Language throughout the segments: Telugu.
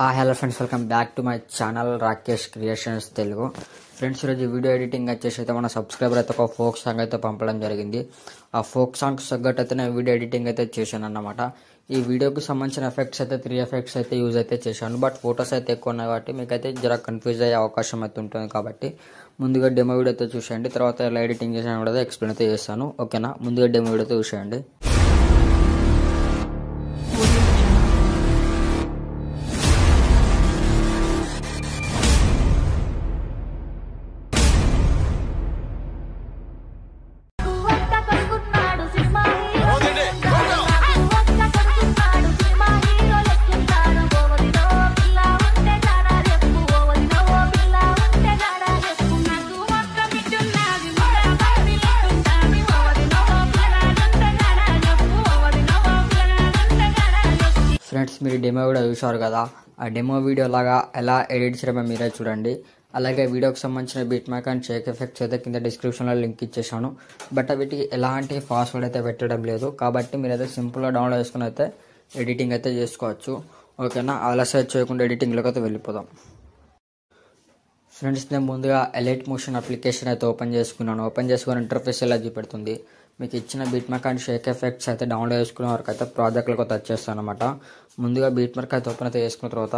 Hello friends, welcome back to my channel Rakesh creations Telugu. Friends, ఈరోజు వీడియో ఎడిటింగ్ వచ్చేసి అయితే మన సబ్స్క్రైబర్ అయితే ఒక ఫోక్ సాంగ్ అయితే పంపడం జరిగింది. ఆ ఫోక్ సాంగ్ తగ్గట్టు అయితే నేను వీడియో ఎడిటింగ్ అయితే చేశాను అన్నమాట. ఈ వీడియోకి సంబంధించిన ఎఫెక్ట్స్ అయితే 3 ఎఫెక్ట్స్ అయితే యూజ్ అయితే చేశాను. బట్ ఫొటోస్ అయితే ఎక్కువ ఉన్నాయి కాబట్టి మీకైతే జర కన్ఫ్యూజ్ అయ్యే అవకాశం అయితే ఉంటుంది. కాబట్టి ముందుగా డెమో వీడియో అయితే చూసేయండి, తర్వాత ఎలా ఎడిటింగ్ చేసాను కూడా ఎక్స్ప్లెయిన్ అయితే చేస్తాను. ఓకేనా? ముందుగా డెమో వీడియో అయితే చూసేయండి. ఫ్రెండ్స్, మీరు డెమో వీడియో చూసారు కదా, ఆ డెమో వీడియో లాగా ఎలా ఎడిట్ చేయడమో మీరే చూడండి. అలాగే వీడియోకి సంబంధించిన beat mark and shake effects అయితే కింద డిస్క్రిప్షన్లో లింక్ ఇచ్చేసాను. బట్ వీటికి ఎలాంటి పాస్వర్డ్ అయితే పెట్టడం లేదు, కాబట్టి మీరైతే సింపుల్గా డౌన్లోడ్ చేసుకుని అయితే ఎడిటింగ్ అయితే చేసుకోవచ్చు. ఓకేనా? ఆలస్యం చేయకుండా ఎడిటింగ్లోకి అయితే వెళ్ళిపోదాం. ఫ్రెండ్స్, నేను ముందుగా ఎలైట్ మోషన్ అప్లికేషన్ అయితే ఓపెన్ చేసుకున్నాను. ఓపెన్ చేసుకుని ఇంటర్ఫేస్ ఎలా చూపెడుతుంది. మీకు ఇచ్చిన beat mark and shake effects అయితే డౌన్లోడ్ చేసుకునే వరకు అయితే ప్రాజెక్ట్లకు అయితే వచ్చేస్తాను అనమాట. ముందుగా బీట్ మార్క్ అయితే ఓపెన్ అయితే చేసుకున్న తర్వాత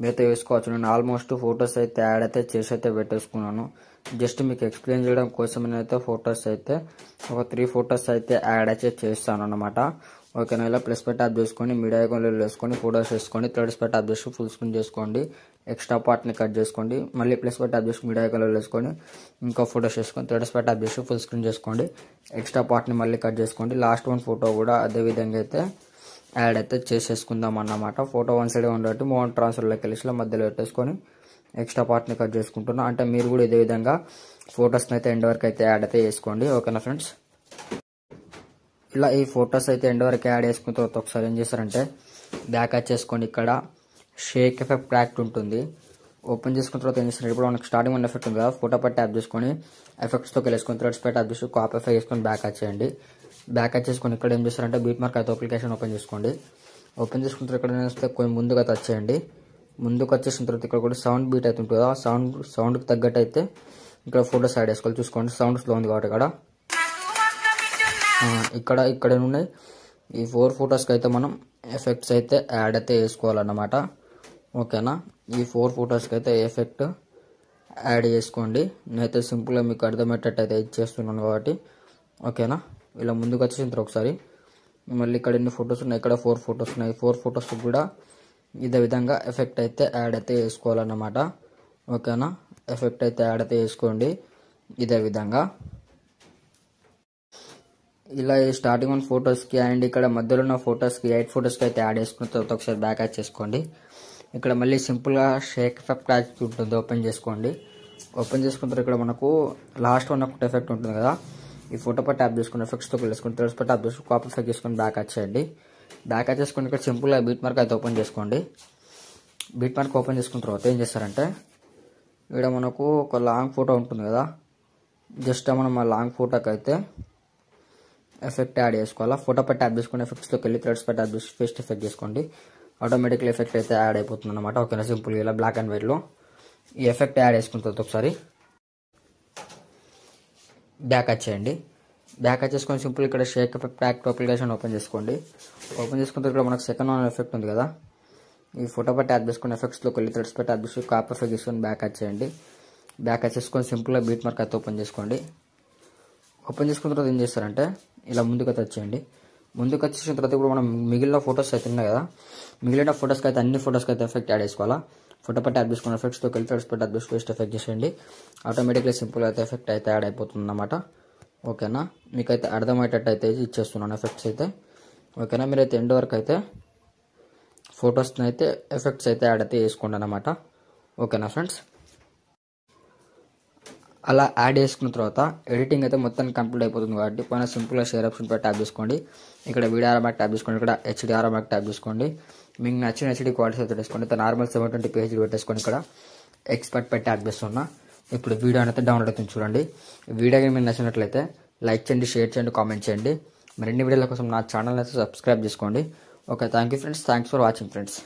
మీరైతే వేసుకోవచ్చు. నేను ఆల్మోస్ట్ ఫొటోస్ అయితే యాడ్ అయితే చేసి అయితే పెట్టేసుకున్నాను. జస్ట్ మీకు ఎక్స్ప్లెయిన్ చేయడం కోసం నేనైతే ఫొటోస్ అయితే ఒక 3 ఫొటోస్ అయితే యాడ్ అయితే చేస్తాను అనమాట. ఓకేనా? ఇలా ప్లస్ పై ట్యాప్ చేసుకొని మీడియా ఐకాన్లో వేసుకొని ఫొటోస్ వేసుకొని థర్డ్స్ పై ట్యాప్ చేసి ఫుల్ స్క్రీన్ చేసుకోండి. ఎక్స్ట్రా పార్ట్ని కట్ చేసుకోండి. మళ్ళీ ప్లస్ పై ట్యాప్ చేసి మీడియా ఐకాన్లో వేసుకొని ఇంకో ఫొటోస్ వేసుకొని థర్డ్స్ పై ట్యాప్ చేసి ఫుల్ స్క్రీన్ చేసుకోండి. ఎక్స్ట్రా పార్ట్ని మళ్ళీ కట్ చేసుకోండి. లాస్ట్ వన్ ఫోటో కూడా అదే విధంగా అయితే యాడ్ అయితే చేసేసుకుందాం అన్నమాట. ఫోటో వన్ సైడ్ ఉండబట్టి మోన్ ట్రాన్స్ఫర్లోకి వెళ్ళి మధ్యలో పెట్టేసుకొని ఎక్స్ట్రా పార్ట్ని కట్ చేసుకుంటున్నాను. అంటే మీరు కూడా ఇదే విధంగా ఫొటోస్ని అయితే ఎండ్ వరకు అయితే యాడ్ అయితే చేసుకోండి. ఓకేనా ఫ్రెండ్స్? ఇలా ఈ ఫొటోస్ అయితే ఎండ్ వరకు యాడ్ చేసుకున్న తర్వాత ఒకసారి ఏం చేస్తారంటే బ్యాక్ చేసుకోండి. ఇక్కడ షేక్ ఎఫెక్ట్ ప్యాక్ట్ ఉంటుంది. ఓపెన్ చేసుకున్న తర్వాత ఏం చేస్తారు, ఇప్పుడు మనకి స్టార్టింగ్ వన్ ఎఫెక్ట్ ఉంది కదా, ఫోటో పై ట్యాప్ చేసుకొని ఎఫెక్ట్స్తో వెళ్ళేసుకొని థ్రెడ్స్ పై ట్యాప్ చేసి కాపీ ఎఫెక్ట్ చేసుకొని బ్యాక్ చేయండి. బ్యాక్ చేసుకొని ఇక్కడ ఏం చేస్తారంటే బీట్ మార్క్ అయితే అప్లికేషన్ ఓపెన్ చేసుకోండి. ఓపెన్ చేసుకున్న తర్వాత ఇక్కడ వస్తే కొంచెం ముందుకు అయితే వచ్చేయండి. ముందుకు వచ్చేసిన తర్వాత ఇక్కడ కూడా సౌండ్ బీట్ అయితే ఉంటుంది కదా, సౌండ్కి తగ్గట్టు అయితే ఇక్కడ ఫోటోస్ యాడ్ చేసుకోవాలి. చూసుకోండి, సౌండ్ స్లో ఉంది కాబట్టి ఇక్కడ ఉన్నాయి. ఈ 4 ఫొటోస్కి అయితే మనం ఎఫెక్ట్స్ అయితే యాడ్ అయితే వేసుకోవాలన్నమాట. ఓకేనా? ఈ 4 ఫొటోస్కి అయితే ఎఫెక్ట్ యాడ్ చేసుకోండి. నేనైతే సింపుల్గా మీకు అర్థమయ్యేటట్టు అయితే ఇచ్చేస్తున్నాను కాబట్టి. ఓకేనా? ఇలా ముందుకు వచ్చేసిన తర్వాత ఒకసారి మళ్ళీ ఇక్కడ ఎన్ని ఫొటోస్ ఉన్నాయి, ఇక్కడ 4 ఫొటోస్ ఉన్నాయి. 4 ఫొటోస్ కూడా ఇదే విధంగా ఎఫెక్ట్ అయితే యాడ్ అయితే వేసుకోవాలన్నమాట. ఓకేనా? ఎఫెక్ట్ అయితే యాడ్ అయితే వేసుకోండి ఇదే విధంగా. ఇలా స్టార్టింగ్ వన్ ఫొటోస్కి అండ్ ఇక్కడ మధ్యలో ఉన్న ఫొటోస్కి 8 ఫొటోస్కి అయితే యాడ్ చేసుకున్న తర్వాత ఒకసారి బ్యాక్ యాడ్ చేసుకోండి. ఇక్కడ మళ్ళీ సింపుల్గా షేక్ ఎఫెక్ట్ ప్యాక్ ఉంటుంది, ఓపెన్ చేసుకోండి. ఓపెన్ చేసుకున్న తర్వాత ఇక్కడ మనకు లాస్ట్ వన్ ఒకటి ఎఫెక్ట్ ఉంటుంది కదా, ఈ ఫోటో పై ట్యాప్ చేసుకుని ఎఫెక్ట్స్తో వెళ్ళేసుకుని థర్డ్స్ పై ట్యాప్ చేసుకుని కాపీ ఎఫెక్ట్ చేసుకొని బ్యాక్ యాడ్ చేయండి. బ్యాక్ యాడ్ చేసుకుని ఇక్కడ సింపుల్గా బీట్ మార్క్ అయితే ఓపెన్ చేసుకోండి. బీట్ మార్క్ ఓపెన్ చేసుకున్న తర్వాత ఏం చేస్తారంటే ఇక్కడ మనకు ఒక లాంగ్ ఫోటో ఉంటుంది కదా, జస్ట్ మనం ఆ లాంగ్ ఫోటోకి అయితే ఎఫెక్ట్ యాడ్ చేసుకోవాలా. ఫోటో పై ట్యాప్ చేసుకుని ఎఫెక్ట్స్లోకి వెళ్ళి థ్రెడ్స్ పై ట్యాప్ చేసి ఫేస్ట్ ఎఫెక్ట్ చేసుకోండి. ఆటోమేటిక్లీ ఎఫెక్ట్ అయితే యాడ్ అయిపోతుంది అనమాట. ఓకేనా? సింపుల్గా ఇలా బ్లాక్ అండ్ వైట్లో ఈ ఎఫెక్ట్ యాడ్ చేసుకున్న తర్వాత ఒకసారి బ్యాక్ వచ్చేయండి. బ్యాక్ వచ్చేసుకొని సింపుల్ ఇక్కడ Sheikh effect pack application open చేసుకోండి. ఓపెన్ చేసుకున్న తర్వాత ఇక్కడ మనకు సెకండ్ వన్ ఎఫెక్ట్ ఉంది కదా, ఈ ఫోటో పై ట్యాప్ చేసుకుని ఎఫెక్ట్స్లోకి వెళ్ళి థ్రెడ్స్ పై ట్యాప్ చేసి కాపీ ఎఫెక్ట్ చేసుకొని బ్యాక్ వచ్చేయండి. బ్యాక్ వచ్చేసుకొని సింపుల్గా బీట్ మార్క్ అయితే ఓపెన్ చేసుకోండి. ఓపెన్ చేసుకున్న తర్వాత ఏం చేస్తారంటే ఇలా ముందుకు అయితే వచ్చేయండి. ముందుకు వచ్చేసిన తర్వాత ఇప్పుడు మనం మిగిలిన ఫొటోస్ అయితే ఉన్నాయి కదా, మిగిలిన ఫొటోస్కి అయితే అన్ని ఫొటోస్కి అయితే ఎఫెక్ట్ యాడ్ చేసుకోవాలా. ఫోటో పై ట్యాప్ చేసుకుని ఎఫెక్ట్స్తో వెళ్ళి థ్రెడ్స్ పై ట్యాప్ చేసి ఫేస్ట్ ఎఫెక్ట్ చేసేయండి. ఆటోమేటిక్లీ సింపుల్గా అయితే ఎఫెక్ట్ అయితే యాడ్ అయిపోతుంది అన్నమాట. ఓకేనా? మీకైతే అర్థమయ్యేటట్టు అయితే ఇచ్చేస్తున్నాను ఎఫెక్ట్స్ అయితే. ఓకేనా? మీరైతే ఎండ్ వరకు అయితే ఫొటోస్ని అయితే ఎఫెక్ట్స్ అయితే యాడ్ అయితే వేసుకోండి అన్నమాట. ఓకేనా ఫ్రెండ్స్? అలా యాడ్ చేసుకున్న తర్వాత ఎడిటింగ్ అయితే మొత్తం కంప్లీట్ అయిపోతుంది కాబట్టి పైన సింపుల్గా షేర్ ఆప్షన్ పై ట్యాప్ చేసుకోండి. ఇక్కడ వీడియో ఆర్మాక్ ట్యాప్ చేసుకోండి. ఇక్కడ హెచ్డి ఆర్మాక్ ట్యాప్ చేసుకోండి. మీకు నచ్చిన హెచ్డి క్వాలిటీ అయితే తీసుకోండి. నార్మల్ 720 పేజీలు పెట్టేసుకొని ఇక్కడ ఎక్స్పర్ట్ పై ట్యాప్ చేస్తున్నా. ఇప్పుడు వీడియో అయితే డౌన్లోడ్ అవుతుంది చూడండి. వీడియో మీకు నచ్చినట్లయితే లైక్ చేయండి, షేర్ చేయండి, కామెంట్ చేయండి. మరిన్ని వీడియోల కోసం నా ఛానల్ అయితే సబ్స్క్రైబ్ చేసుకోండి. Okay, thank you friends. Thanks for watching friends.